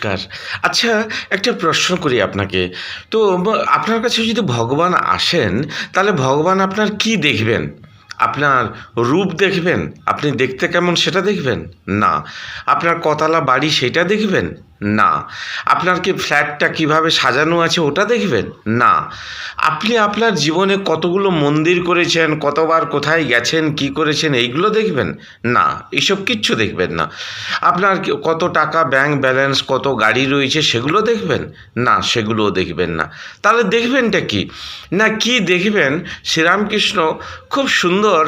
নমস্কার। আচ্ছা, একটা প্রশ্ন করি আপনাকে। তো আপনার কাছে যদি ভগবান আসেন, তাহলে ভগবান আপনার কি দেখবেন? আপনার রূপ দেখবেন? আপনি দেখতে কেমন সেটা দেখবেন? না। আপনার কতলা বাড়ি সেটা দেখবেন? না। আপনার কি ফ্ল্যাটটা কিভাবে সাজানো আছে ওটা দেখবেন? না। আপনি আপনার জীবনে কতগুলো মন্দির করেছেন, কতবার কোথায় গেছেন, কি করেছেন এইগুলো দেখবেন? না, এসব কিচ্ছু দেখবেন না। আপনার কত টাকা ব্যাংক ব্যালেন্স, কত গাড়ি রয়েছে সেগুলো দেখবেন? না, সেগুলোও দেখবেন না। তাহলে দেখবেনটা কি? না, কি দেখবেন? শ্রীরামকৃষ্ণ খুব সুন্দর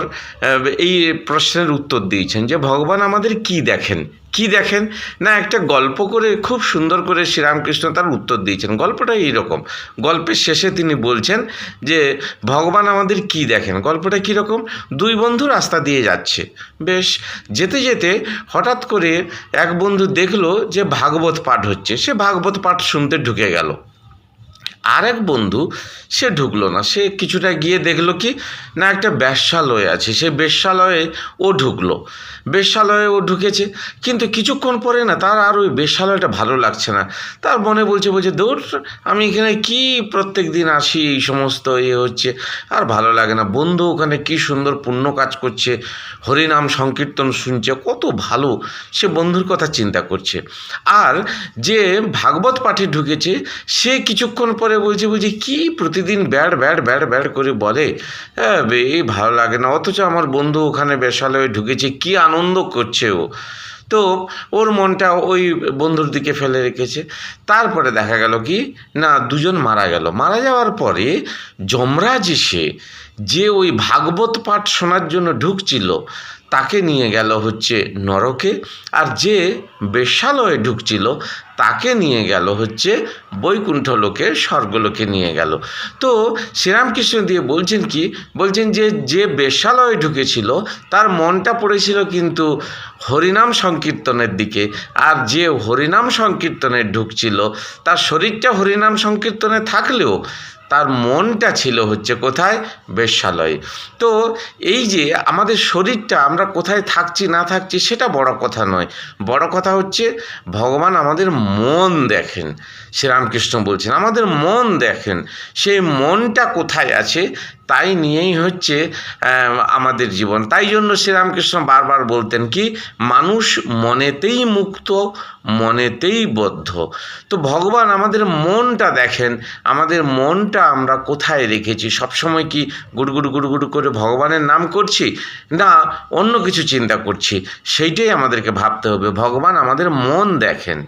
এই প্রশ্নের উত্তর দিয়েছেন যে ভগবান আমাদের কি দেখেন। কি দেখেন? না, একটা গল্প করে খুব সুন্দর করে শ্রীরামকৃষ্ণ তার উত্তর দিয়েছেন। গল্পটা এইরকম। গল্পের শেষে তিনি বলছেন যে ভগবান আমাদের কি দেখেন। গল্পটা কীরকম? দুই বন্ধু রাস্তা দিয়ে যাচ্ছে। বেশ যেতে যেতে হঠাৎ করে এক বন্ধু দেখলো যে ভাগবত পাঠ হচ্ছে। সে ভাগবত পাঠ শুনতে ঢুকে গেল। আর এক বন্ধু সে ঢুকলো না। সে কিছুটা গিয়ে দেখলো কি না, একটা বেশ্যালয় আছে। সে বেশ্যালয়ে ও ঢুকলো। বেশ্যালয়ে ও ঢুকেছে, কিন্তু কিছুক্ষণ পরে না তার আর ওই বেশ্যালয়টা ভালো লাগছে না। তার মনে বলছে দূর, আমি এখানে কি প্রত্যেক দিন আসি, এই সমস্ত হচ্ছে, আর ভালো লাগে না। বন্ধু ওখানে কি সুন্দর পুণ্য কাজ করছে, হরিনাম সংকীর্তন শুনছে, কত ভালো। সে বন্ধুর কথা চিন্তা করছে। আর যে ভাগবত পাঠে ঢুকেছে সে কিছুক্ষণ পরে বলছে কি প্রতিদিন ব্যাড ব্যাড ব্যাড ব্যাড করে বলে, হ্যাঁ এই ভালো লাগে না। অথচ আমার বন্ধু ওখানে বেশ্যালয়ে ঢুকেছে, কি আনন্দ করছে ও। তো ওর মনটা ওই বন্ধুর দিকে ফেলে রেখেছে। তারপরে দেখা গেল কি না, দুজন মারা গেল। মারা যাওয়ার পরে যমরাজ এসে যে ওই ভাগবত পাঠ শোনার জন্য ঢুকছিল তাকে নিয়ে গেল হচ্ছে নরকে, আর যে বেশ্যালয়ে ঢুকছিল তাকে নিয়ে গেল হচ্ছে বৈকুণ্ঠ লোকে, স্বর্গলোকে নিয়ে গেল। তো শ্রীরামকৃষ্ণ দিয়ে বলছেন কি, বলছেন যে যে বেশ্যালয়ে ঢুকেছিল তার মনটা পড়েছিল কিন্তু হরিনাম সংকীর্তনের দিকে, আর যে হরিনাম সংকীর্তনে ঢুকছিল তার শরীরটা হরিনাম সংকীর্তনে থাকলেও তার মনটা ছিল হচ্ছে কোথায়? বেশ্যালয়ে। তো এই যে আমাদের শরীরটা আমরা কোথায় থাকছি না থাকছি সেটা বড় কথা নয়। বড় কথা হচ্ছে ভগবান আমাদের মন দেখেন। শ্রীরামকৃষ্ণ বলছেন আমাদের মন দেখেন। সেই মনটা কোথায় আছে তাই নিয়েই হচ্ছে আমাদের জীবন। তাই জন্য শ্রীরামকৃষ্ণ বারবার বলতেন কি, মানুষ মনেতেই মুক্ত, মনেতেই বদ্ধ। তো ভগবান আমাদের মনটা দেখেন। আমাদের মনটা আমরা কোথায় রেখেছি? সবসময় কি গুড়গুড় গুড়গুড় করে ভগবানের নাম করছি, না অন্য কিছু চিন্তা করছি? সেইটাই আমাদেরকে ভাবতে হবে। ভগবান আমাদের মন দেখেন।